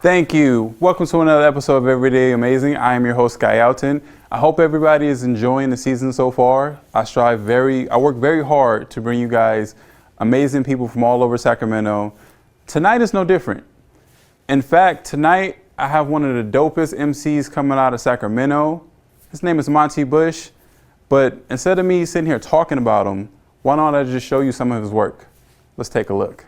Thank you. Welcome to another episode of Everyday Amazing. I am your host, Guy Alton. I hope everybody is enjoying the season so far. I work very hard to bring you guys amazing people from all over Sacramento. Tonight is no different. In fact, tonight I have one of the dopest emcees coming out of Sacramento. His name is Mahtie Bush. But instead of me sitting here talking about him, why don't I just show you some of his work? Let's take a look.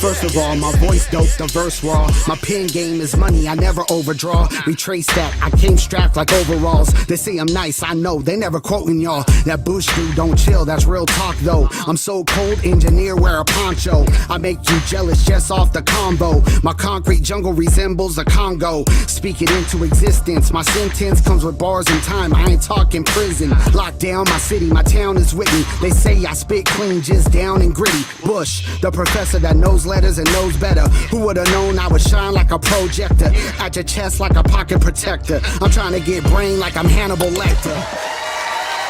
First of all, my voice dope, the verse raw. My pen game is money, I never overdraw. Retrace that, I came strapped like overalls. They say I'm nice, I know, they never quoting y'all. That Bush dude don't chill, that's real talk though. I'm so cold, engineer wear a poncho. I make you jealous just off the combo. My concrete jungle resembles the Congo. Speak it into existence, my sentence comes with bars and time. I ain't talking prison, locked down my city, my town is with me. They say I spit clean, just down and gritty. Bush, the professor that knows letters and knows better. Who would've known I would shine like a projector, at your chest like a pocket protector. I'm trying to get brain like I'm Hannibal Lecter.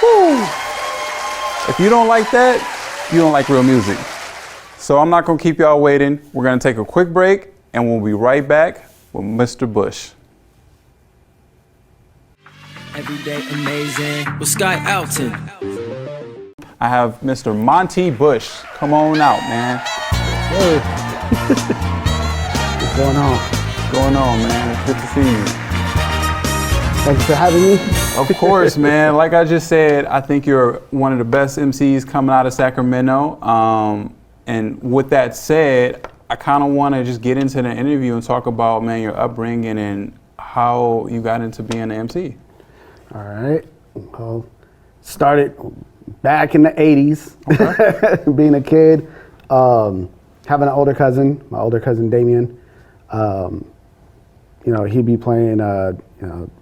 Woo. If you don't like that, you don't like real music. So I'm not gonna keep y'all waiting. We're gonna take a quick break and we'll be right back with Mr. Bush. Everyday Amazing with Guy Alton. I have Mr. Mahtie Bush. Come on out, man. Hey. What's going on? What's going on, man? It's good to see you. Thank you for having me. Of course, man. Like I just said, I think you're one of the best MCs coming out of Sacramento. And with that said, I kind of want to just get into the interview and talk about, man, your upbringing and how you got into being an MC. All right. Well, started back in the 80s, okay. Being a kid, having an older cousin, my older cousin Damien. He'd be playing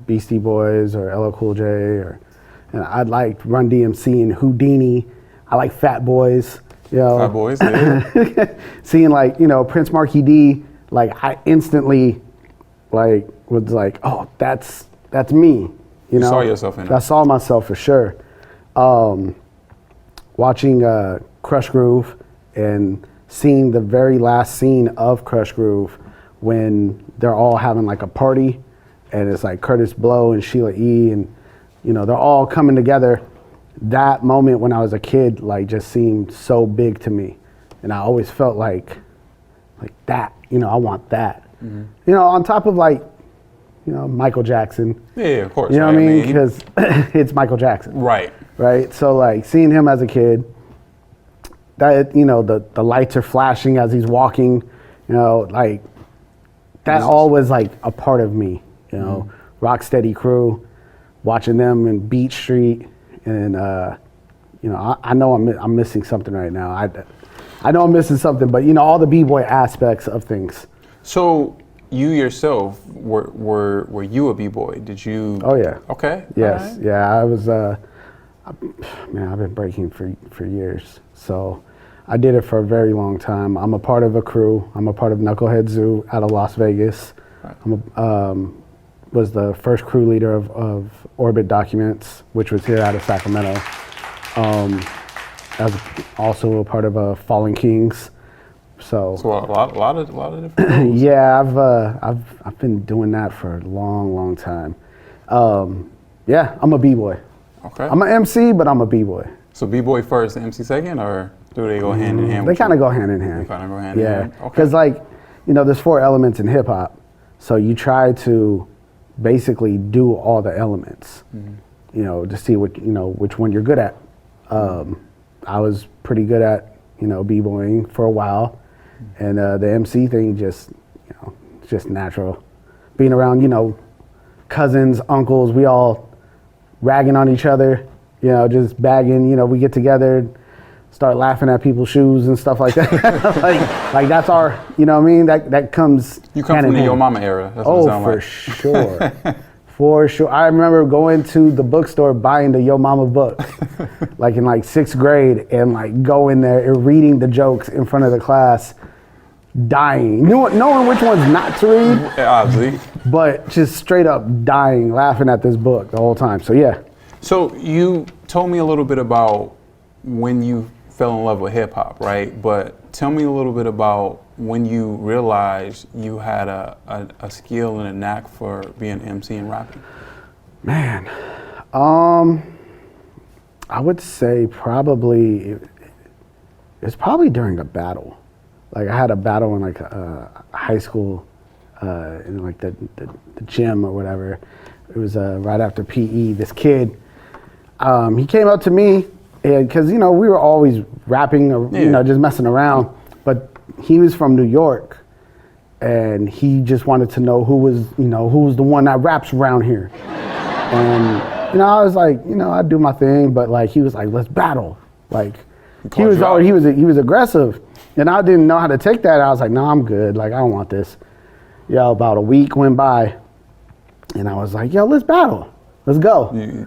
Beastie Boys or LL Cool J, and I liked Run DMC and Houdini. I like Fat Boys. Fat Boys, yeah. Seeing Prince Markie D, I instantly was like, oh, that's me. You saw yourself in it. I saw myself for sure. Watching Crush Groove and seeing the very last scene of Crush Groove when they're all having a party and it's Curtis Blow and Sheila E. and they're all coming together. That moment when I was a kid just seemed so big to me, and I always felt like that. I want that. Mm-hmm. On top of Michael Jackson. Yeah, of course. You know what I mean? Because it's Michael Jackson. Right. Right. So seeing him as a kid, that the lights are flashing as he's walking, that all was a part of me. Rocksteady Crew, watching them in Beach Street, and I know I'm missing something right now. I know I'm missing something, but all the b-boy aspects of things. So you yourself, were you a b-boy? Did you? Oh yeah. Okay. Yes. Right. Yeah. I was. I've been breaking for years. So I did it for a very long time. I'm a part of a crew. I'm a part of Knucklehead Zoo out of Las Vegas. Right. Was the first crew leader of Orbit Documents, which was here out of Sacramento. I was also a part of Fallen Kings. So a lot of different roles. Yeah, I've been doing that for a long time. Yeah, I'm a b-boy. Okay. I'm an MC, but I'm a b-boy. So b-boy first, MC second, or do they go hand in hand? They kind of go hand in hand. They kind of go hand in hand. Yeah, because there's 4 elements in hip hop, so you try to basically do all the elements, to see which one you're good at. I was pretty good at b-boying for a while, and the MC thing just it's just natural. Being around cousins, uncles, we all ragging on each other, just bagging. We get together, start laughing at people's shoes and stuff like that. like that's our, that comes. You come from the Yo Mama era. That's what it sounds like. Sure. For sure. I remember going to the bookstore buying the Yo Mama book, in 6th grade, and going there and reading the jokes in front of the class, dying, knowing which ones not to read. Yeah, obviously. But just straight up dying, laughing at this book the whole time. So yeah. So you told me a little bit about when you fell in love with hip hop, right? But tell me a little bit about when you realized you had a skill and a knack for being an MC and rapping. Man, I would say probably it's probably during a battle. Like I had a battle in like high school, in like the gym or whatever. It was right after PE. This kid, he came up to me, because we were always rapping or just messing around. But he was from New York, and he just wanted to know who was the one that raps around here. And I was like, I do my thing, but like he was like, let's battle. Like he was aggressive, and I didn't know how to take that. I was like, no, I'm good. Like I don't want this. About a week went by, and I was like, yo, let's battle. Let's go. You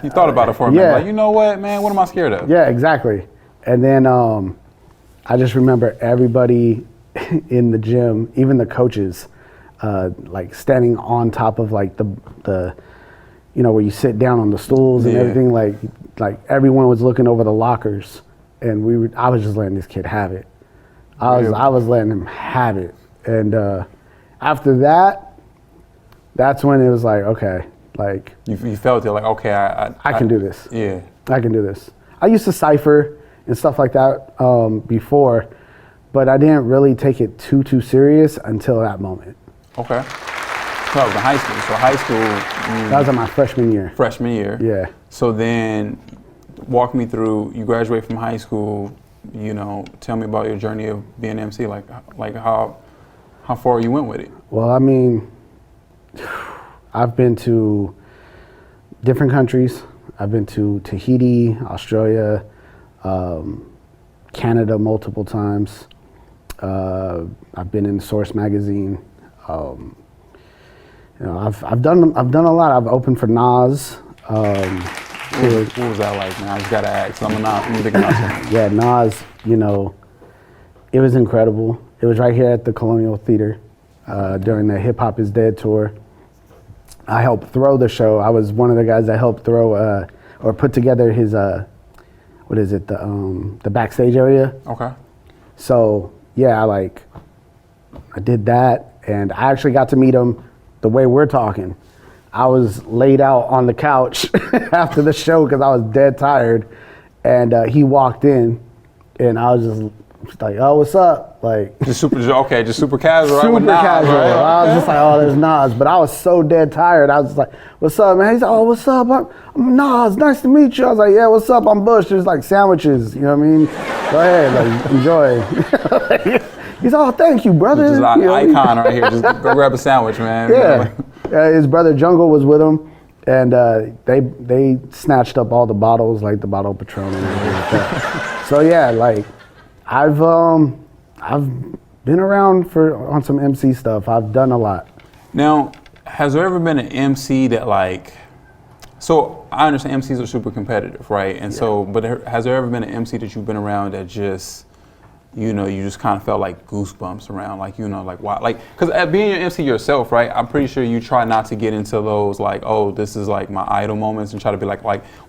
thought about it for a minute. Like, you know what, man, what am I scared of? Yeah, exactly. And then I just remember everybody in the gym, even the coaches, like standing on top of like the where you sit down on the stools and everything, like everyone was looking over the lockers, and I was just letting this kid have it. I was letting him have it. And after that, that's when it was like, okay, like you felt it, like, okay, I can do this. Yeah, I can do this. I used to cipher and stuff like that before, but I didn't really take it too serious until that moment. Okay. So that was in high school. So high school. That was in my freshman year. Freshman year. Yeah. So then, walk me through. You graduate from high school. Tell me about your journey of being an MC. Like how far you went with it. Well, I mean, I've been to different countries. I've been to Tahiti, Australia, Canada multiple times. I've been in Source magazine. I've done a lot. I've opened for Nas. What was that like, man? I just gotta ask. I'm thinking about something. Yeah, Nas. It was incredible. It was right here at the Colonial Theater during the Hip Hop Is Dead tour. I helped throw the show. I was one of the guys that helped throw or put together his the backstage area. Okay. So yeah, I did that, and I actually got to meet him the way we're talking. I was laid out on the couch after the show because I was dead tired, and he walked in, and I was just like, "Oh, what's up?" Like just super casual. Super right? casual. Right? I was just like, "Oh, there's Nas," but I was so dead tired. I was just like, "What's up, man?" He's like, "Oh, what's up? I'm Nas. Nice to meet you." I was like, "Yeah, what's up? I'm Bush." There's like sandwiches. You know what I mean? Go ahead, like enjoy. He's all, "Thank you, brother." Just an icon right here. Just go grab a sandwich, man. Yeah. His brother Jungle was with him, and they snatched up all the bottles, like the bottle of Patron and everything like that. So yeah, like I've been around on some MC stuff. I've done a lot. Now, has there ever been an MC that so I understand MCs are super competitive, right? And so, but has there ever been an MC that you've been around that just, you just kind of felt like goosebumps around, like why? Like, because being an MC yourself, right? I'm pretty sure you try not to get into those like, oh, this is like my idol moments, and try to be like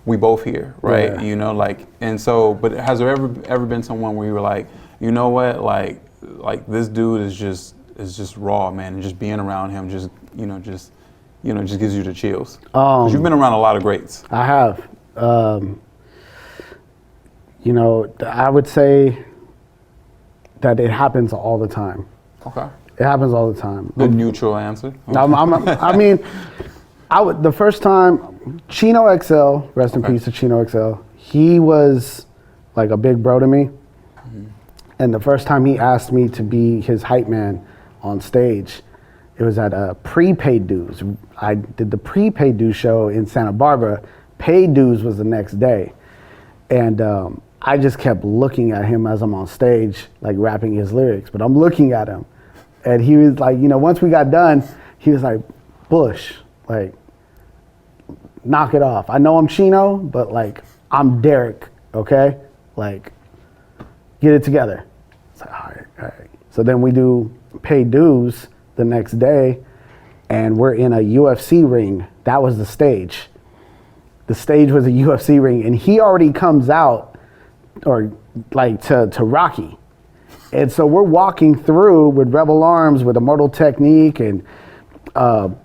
we both here, right? Yeah. And so, but has there ever been someone where you were like, you know what, like this dude is just raw, man, and just being around him just gives you the chills. 'Cause you've been around a lot of greats. I have. I would say that it happens all the time. Okay. It happens all the time. The neutral answer. The first time, Chino XL, rest in peace to Chino XL, he was like a big bro to me. Mm-hmm. And the first time he asked me to be his hype man on stage, it was at Prepaid Dues. I did the Prepaid Dues show in Santa Barbara. Paid Dues was the next day. And I just kept looking at him as I'm on stage, like rapping his lyrics, but I'm looking at him. And he was like, once we got done, he was like, "Bush, like, knock it off. I know I'm Chino, but like, I'm Derek, okay? Like, get it together." It's like, all right. So then we do Paid Dues the next day, and we're in a UFC ring. That was the stage. The stage was a UFC ring, and he already comes out, or like to Rocky. And so we're walking through with Rebel Arms, with Immortal Technique and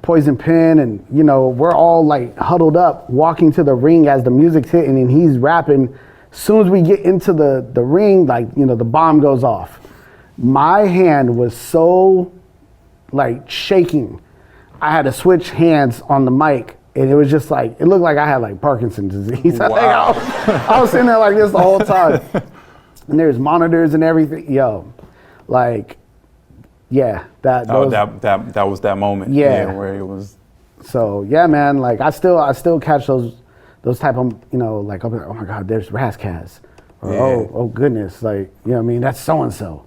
Poison Pen, and you know, we're all like huddled up walking to the ring as the music's hitting and he's rapping. As soon as we get into the ring, like, you know, the bomb goes off. My hand was so like shaking. I had to switch hands on the mic, and it was just like, it looked like I had like Parkinson's disease. Wow. I was sitting there like this the whole time. And there's monitors and everything. Yo, like, yeah, that was that moment. Yeah. Where it was. So yeah, man, like I still catch those type of, you know, like, oh my God, there's Razzcast. Or oh goodness, like, you know what I mean, that's so and so.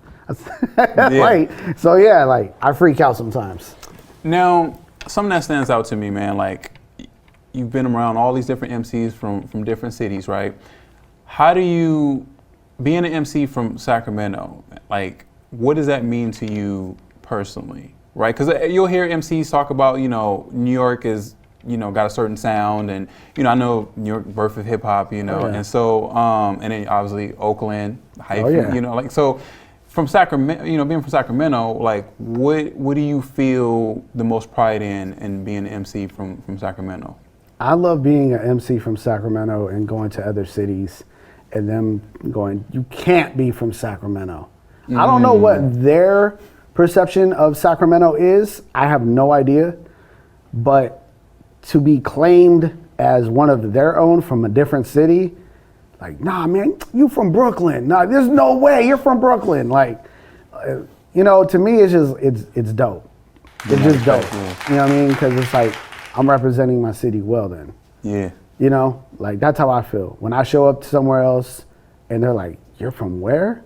Like, so yeah, like I freak out sometimes. Now, something that stands out to me, man, like you've been around all these different MCs from different cities, right? How do you, being an MC from Sacramento, like what does that mean to you personally, right? Because you'll hear MCs talk about, you know, New York is, you know, got a certain sound, and you know, I know New York, birth of hip hop, you know, and so and then obviously Oakland, hyphen, you know, like so. From Sacramento, you know, being from Sacramento, like what do you feel the most pride in being an MC from Sacramento? I love being an MC from Sacramento and going to other cities and them going, you can't be from Sacramento. I don't know what their perception of Sacramento is. I have no idea. But to be claimed as one of their own from a different city, like, nah, man, you from Brooklyn. Nah, there's no way you're from Brooklyn. Like, you know, to me, it's just, it's dope. It's just dope. You know what I mean? Because it's like, I'm representing my city well then. Yeah. You know, like that's how I feel. When I show up somewhere else and they're like, you're from where?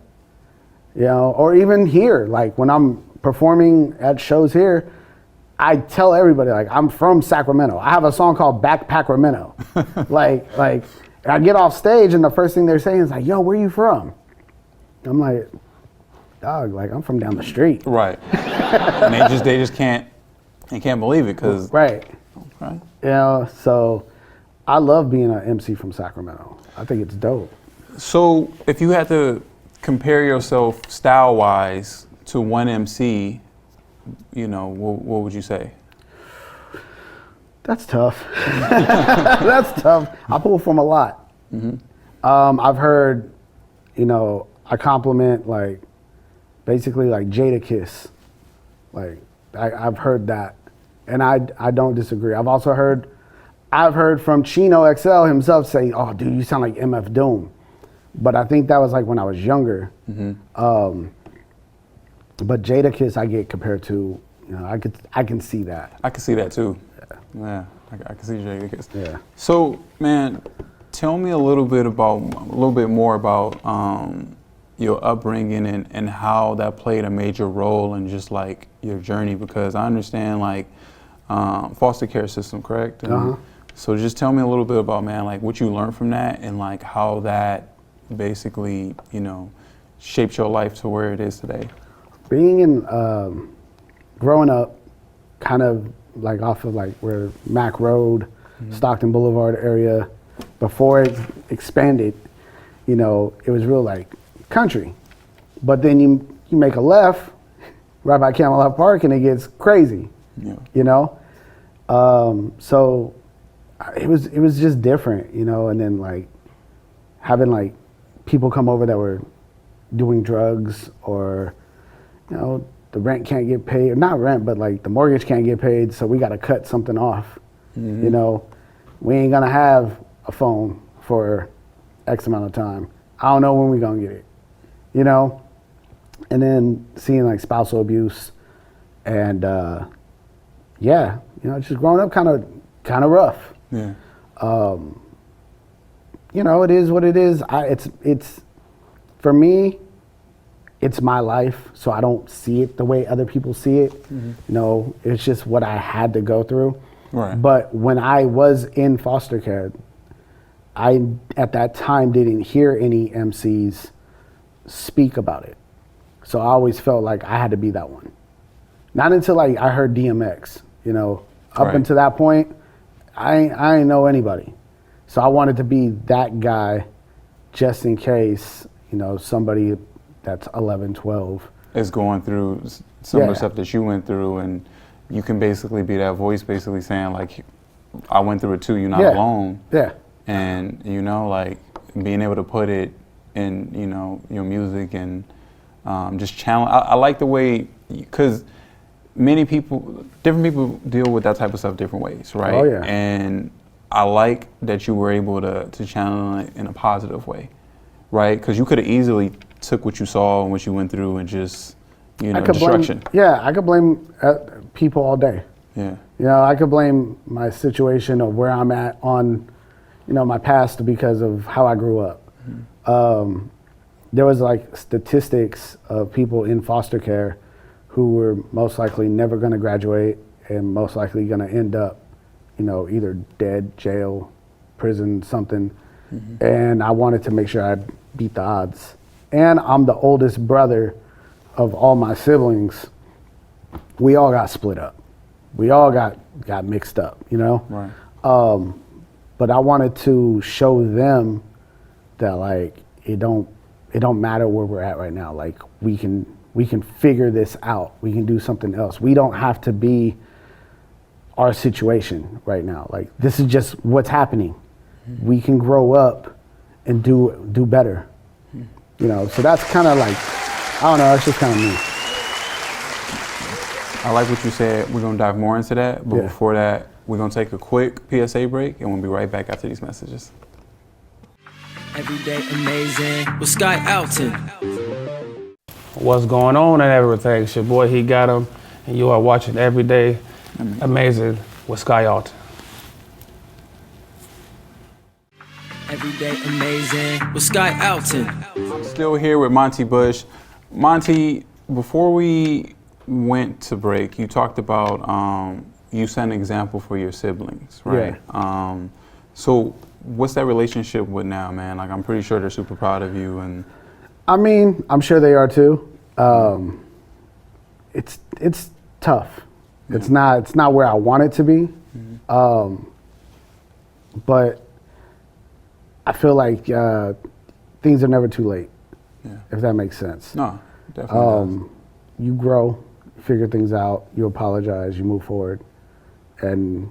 You know, or even here, like when I'm performing at shows here, I tell everybody, like, I'm from Sacramento. I have a song called Backpackramento. like, I get off stage and the first thing they're saying is like, yo, where you from? I'm like, dog, like I'm from down the street. Right. And they just can't believe it because. Right. Okay. You know, so I love being an MC from Sacramento. I think it's dope. So if you had to compare yourself style-wise to one MC, you know, what would you say? That's tough. That's tough. I pull from a lot. I've heard, you know, I compliment like basically like Jadakiss. Like I've heard that, and I don't disagree. I've heard from Chino XL himself say, "Oh, dude, you sound like MF Doom," but I think that was like when I was younger. But Jadakiss, I get compared to, you know, I can see that. I can see that too. Yeah, I can see Jadakiss. Yeah. So, man, tell me a little bit more about your upbringing and how that played a major role in just like your journey, because I understand like foster care system, correct? And so just tell me a little bit about, man, like what you learned from that and like how that basically, you know, shaped your life to where it is today. Being in, growing up kind of like off of like where Mack Road, Stockton Boulevard area, before it expanded, you know, it was real like country. But then you make a left right by Camelot Park and it gets crazy, you know? So it was just different, you know, and then like having like people come over that were doing drugs, or, you know, the rent can't get paid, or not rent, but like the mortgage can't get paid, so we got to cut something off. You know, we ain't gonna have a phone for X amount of time. I don't know when we gonna get it, you know? And then seeing like spousal abuse and yeah, you know, just growing up kind of rough. Yeah. You know, it is what it is. It's for me, it's my life, so I don't see it the way other people see it. You know, it's just what I had to go through. Right. But when I was in foster care, I at that time didn't hear any MCs speak about it. So I always felt like I had to be that one. Not until like I heard DMX, you know. Up until that point, I ain't know anybody. So I wanted to be that guy just in case, you know, somebody that's 11, 12 is going through some of Yeah. the stuff that you went through, and you can basically be that voice, basically saying like, I went through it too. You're not Yeah. alone. Yeah. And you know, like being able to put it in, you know, your music and just challenge. I like the way, because many people, different people deal with that type of stuff different ways, right? Oh, yeah. And I like that you were able to channel it in a positive way, right? Because you could have easily took what you saw and what you went through and just, you know, destruction. I could blame people all day. Yeah. You know, I could blame my situation of where I'm at on, you know, my past because of how I grew up. There was like statistics of people in foster care who were most likely never going to graduate and most likely going to end up, you know, either dead, jail, prison, something. And I wanted to make sure I beat the odds. And I'm the oldest brother of all my siblings. We all got split up. We all got mixed up, you know? Right. But I wanted to show them that like it don't matter where we're at right now. Like we can figure this out. We can do something else. We don't have to be our situation right now. Like this is just what's happening. We can grow up and do better. You know, so that's kind of like, I don't know, it's just kind of me. I like what you said. We're going to dive more into that. But Yeah. before that, we're going to take a quick PSA break, and we'll be right back after these messages. Everyday amazing with Sky Alton. What's going on and everything. It's your boy, He Got Him, and you are watching Everyday Amazing with Sky Alton. Everyday amazing with Sky Alton. I'm still here with Mahtie Bush. Mahtie, before we went to break, you talked about you set an example for your siblings, right? Yeah. So what's that relationship with now, man? Like, I'm pretty sure they're super proud of you. And I mean, I'm sure they are too. It's tough. Yeah. It's not where I want it to be. But I feel like things are never too late, Yeah. if that makes sense. No, definitely does. You grow, figure things out, you apologize, you move forward. And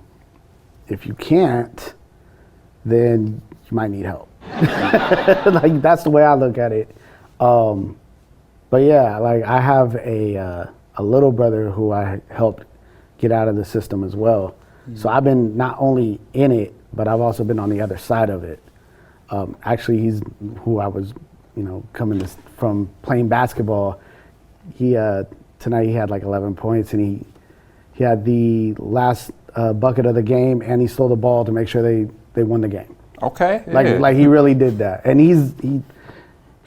if you can't, then you might need help. Like that's the way I look at it. But yeah, like I have a little brother who I helped get out of the system as well. So I've been not only in it, but I've also been on the other side of it. Actually, he's who I was, you know, from playing basketball. He tonight he had like 11 points, and he had the last bucket of the game, and he stole the ball to make sure they won the game. Okay. Yeah. Like he really did that, and he's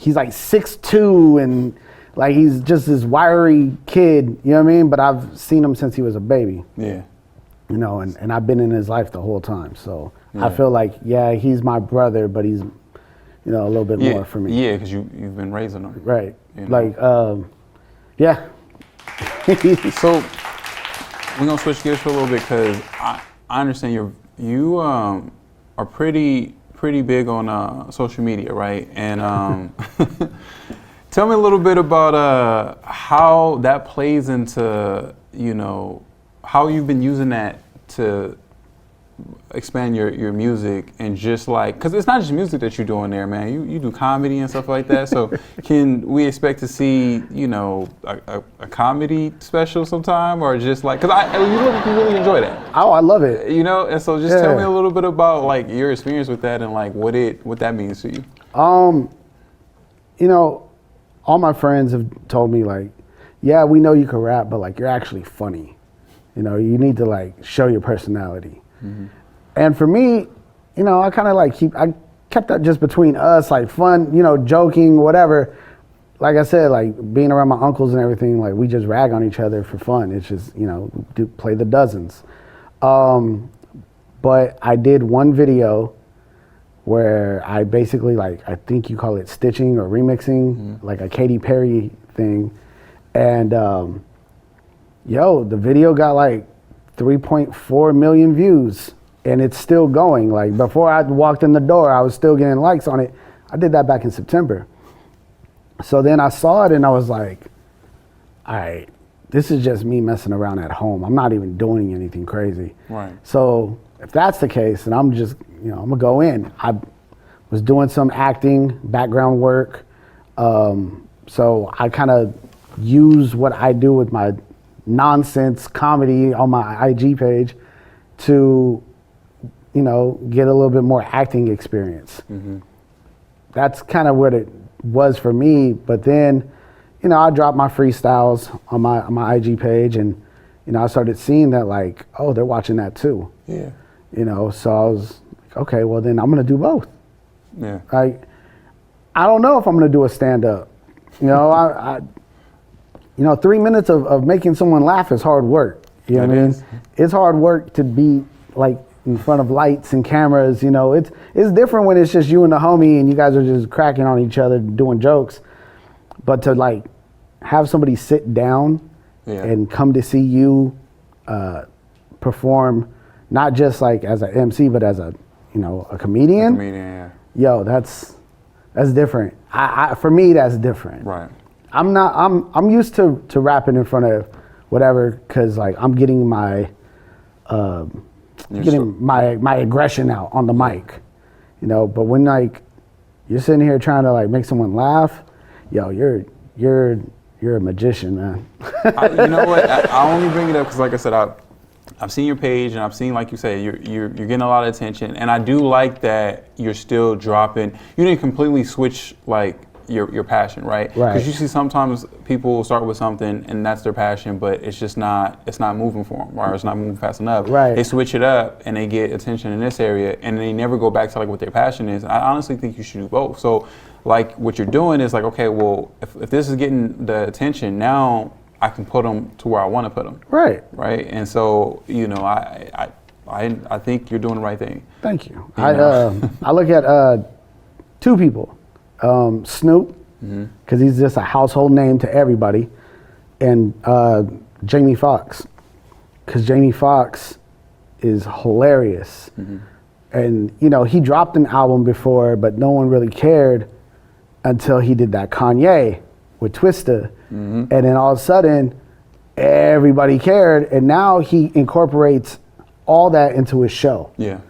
like 6'2", and like he's just this wiry kid, you know what I mean? But I've seen him since he was a baby. Yeah. You know, and I've been in his life the whole time. So Yeah. I feel like, yeah, he's my brother, but he's, you know, a little bit more for me. Yeah, because you've been raising them. Right. You know? Like, yeah. So we're gonna switch gears for a little bit, because I understand you are pretty big on social media, right? And tell me a little bit about how that plays into, you know, how you've been using that to expand your music, and just like, because it's not just music that you're doing there, man. You do comedy and stuff like that. So can we expect to see, you know, a comedy special sometime, or just like, because you really enjoy that. Oh, I love it. You know, and so just tell me a little bit about like your experience with that, and like what that means to you. You know, all my friends have told me like, yeah, we know you can rap, but like you're actually funny. You know, you need to like show your personality. And for me, you know, I kind of like I kept that just between us, like fun, you know, joking, whatever. Like I said, like being around my uncles and everything, like we just rag on each other for fun. It's just, you know, play the dozens. But I did one video where I basically, like, I think you call it stitching or remixing, like a Katy Perry thing. And the video got like 3.4 million views, and it's still going. Like before I walked in the door, I was still getting likes on it. I did that back in September. So then I saw it and I was like, all right, this is just me messing around at home. I'm not even doing anything crazy. Right. So if that's the case, then I'm just, I'm gonna go in. I was doing some acting, background work. So I kind of use what I do with my nonsense comedy on my IG page to, get a little bit more acting experience. That's kind of what it was for me. But then, I dropped my freestyles on my IG page, and I started seeing that like, oh, they're watching that too. Yeah. So I was like, okay, well then I'm gonna do both. Yeah. I don't know if I'm gonna do a stand up. 3 minutes of making someone laugh is hard work. You know what I mean? is. It's hard work to be like in front of lights and cameras. It's different when it's just you and the homie and you guys are just cracking on each other, doing jokes. But to like have somebody sit down and come to see you perform, not just like as an MC, but as a comedian. Yo, that's different. For me, that's different. Right. I'm used to rapping in front of whatever, cause like I'm getting my my aggression out on the mic, But when like you're sitting here trying to like make someone laugh, yo, you're a magician, man. You know what? I only bring it up because, like I said, I've seen your page and I've seen, like you say, you're getting a lot of attention, and I do like that you're still dropping. You didn't completely switch like your passion, right? Right. Because you see sometimes people start with something and that's their passion, but it's not moving for them, or it's not moving fast enough. Right. They switch it up and they get attention in this area, and they never go back to like what their passion is. I honestly think you should do both. So like what you're doing is like, okay, well, if this is getting the attention, now I can put them to where I want to put them. Right. Right. And so, I think you're doing the right thing. Thank you. I look at two people, Snoop, because he's just a household name to everybody, and Jamie Foxx, because Jamie Foxx is hilarious. And he dropped an album before, but no one really cared until he did that Kanye with Twista. And then all of a sudden everybody cared, and now he incorporates all that into his show. Yeah.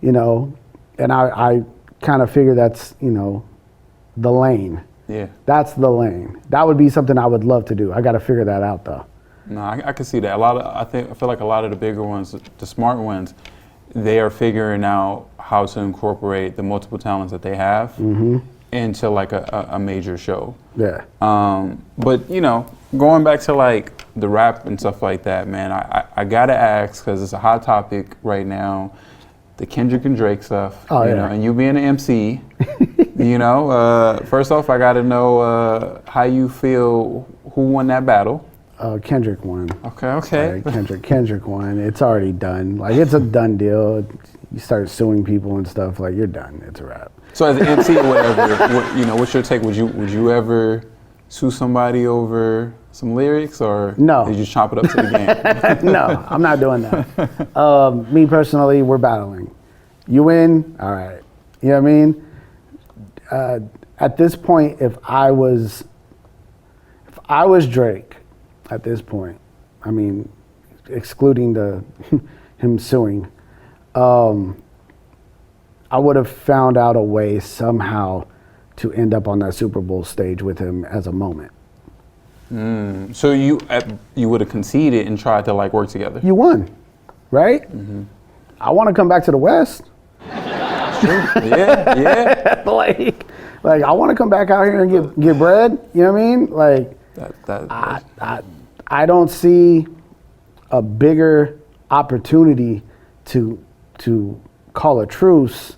And I kind of figure that's the lane. Yeah. That's the lane. That would be something I would love to do. I got to figure that out though. No, I can see that. I feel like a lot of the bigger ones, the smart ones, they are figuring out how to incorporate the multiple talents that they have into like a major show. Yeah. But going back to like the rap and stuff like that, man, I gotta ask, because it's a hot topic right now, the Kendrick and Drake stuff. Oh, yeah. And you being an MC, first off, I gotta know how you feel. Who won that battle? Kendrick won. Okay. Kendrick won. It's already done. Like, it's a done deal. You start suing people and stuff, like, you're done. It's a wrap. So as an MC or whatever, what's your take? Would you ever sue somebody over some lyrics, or no? Did you chop it up to the game? No, I'm not doing that. Me personally, we're battling. You win, all right. You know what I mean? At this point, if I was Drake, at this point, I mean, excluding him suing, I would have found out a way somehow to end up on that Super Bowl stage with him as a moment. So you would have conceded and tried to like work together. You won, right? I want to come back to the West. Yeah. like I want to come back out here and get bread. You know what I mean? Like I don't see a bigger opportunity to call a truce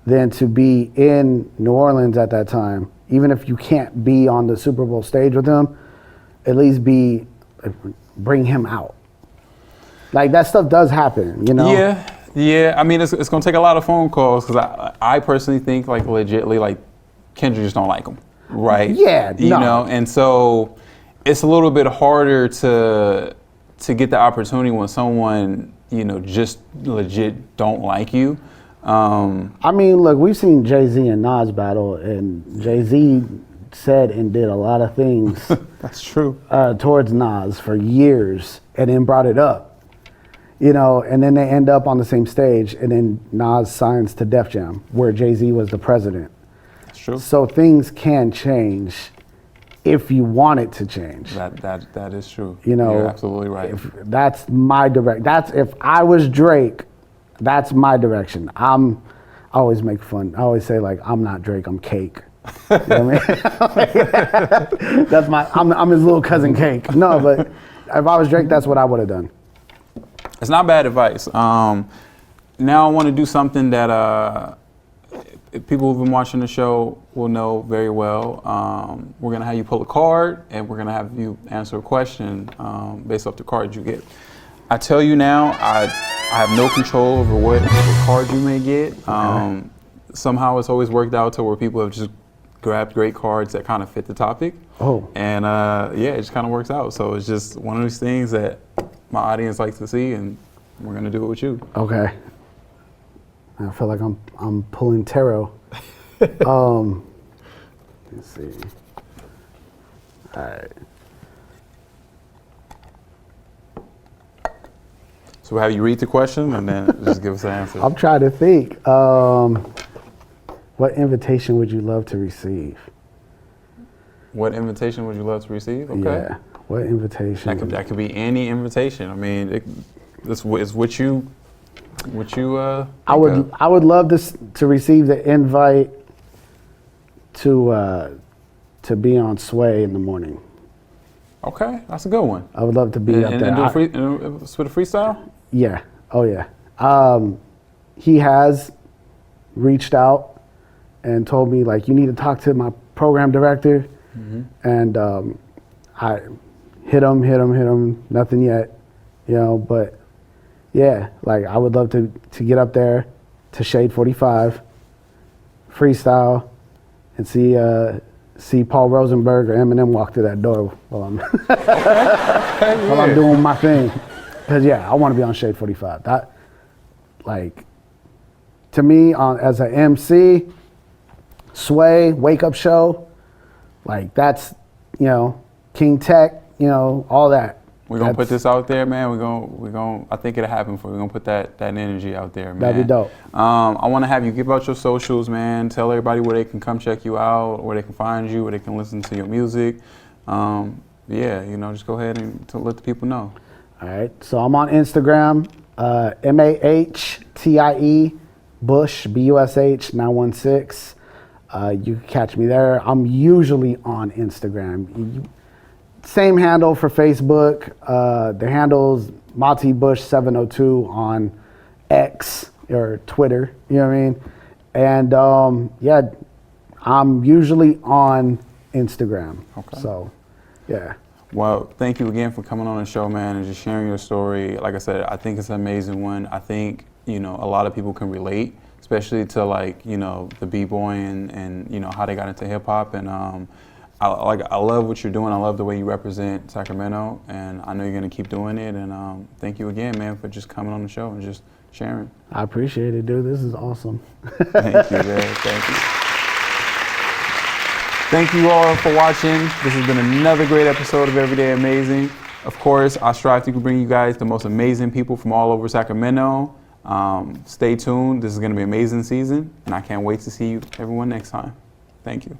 than to be in New Orleans at that time. Even if you can't be on the Super Bowl stage with him, at least bring him out. Like, that stuff does happen, Yeah. I mean, it's gonna take a lot of phone calls, because I personally think, like, legitly, like, Kendrick just don't like him, right? Yeah, and so it's a little bit harder to get the opportunity when someone just legit don't like you. I mean, look, we've seen Jay-Z and Nas battle, and Jay-Z said and did a lot of things That's true. towards Nas for years, and then brought it up, you know, and then they end up on the same stage, and then Nas signs to Def Jam, where Jay-Z was the president. That's true. So things can change if you want it to change. That is true. You know, you're absolutely right. That's if I was Drake, that's my direction. I always make fun. I always say, like, I'm not Drake, I'm Cake. You know what I mean? I'm his little cousin Cake. No, but if I was Drake, that's what I would have done. It's not bad advice. Now I want to do something that people who've been watching the show will know very well. We're going to have you pull a card, and we're going to have you answer a question based off the card you get. I tell you now, I have no control over what card you may get. Somehow it's always worked out to where people have just grabbed great cards that kind of fit the topic. Oh. And yeah, it just kind of works out. So it's just one of those things that my audience likes to see, and we're going to do it with you. Okay. I feel like I'm pulling tarot. Let's see. All right. So we'll have you read the question and then just give us an answer. I'm trying to think. What invitation would you love to receive? What invitation would you love to receive? Okay. Yeah. What invitation? That could be any invitation. I mean, it's what you. I would love to receive the invite to be on Sway in the morning. Okay, that's a good one. I would love to be up there. And do with a freestyle? Yeah. Oh yeah. He has reached out and told me, like, you need to talk to my program director. Mm-hmm. And I hit him, nothing yet, you know, but yeah, like, I would love to get up there to Shade 45, freestyle, and see Paul Rosenberg or Eminem walk through that door while I'm doing my thing. Cause yeah, I want to be on Shade 45. That, like, to me, as an MC, Sway, Wake Up Show, like, that's, you know, King Tech, you know, all that. We're gonna put this out there, man. We're gonna. I think it'll happen for you. We're gonna put that energy out there, man. That'd be dope. I want to have you give out your socials, man. Tell everybody where they can come check you out, where they can find you, where they can listen to your music. Yeah, you know, just go ahead and let the people know. All right. So I'm on Instagram, Mahtie Bush BUSH 916. You can catch me there. I'm usually on Instagram. Same handle for Facebook. The handle's Mahtie Bush 702 on X or Twitter. You know what I mean? And yeah, I'm usually on Instagram. Okay. So, yeah. Well, thank you again for coming on the show, man, and just sharing your story. Like I said, I think it's an amazing one. I think, you know, a lot of people can relate, especially to, like, you know, the b-boy and you know, how they got into hip hop. And I love what you're doing. I love the way you represent Sacramento, and I know you're gonna keep doing it. And thank you again, man, for just coming on the show and just sharing. I appreciate it, dude. This is awesome. Thank you, man. Thank you. Thank you all for watching. This has been another great episode of Everyday Amazing. Of course, I strive to bring you guys the most amazing people from all over Sacramento. Stay tuned. This is gonna be an amazing season, and I can't wait to see you everyone next time. Thank you.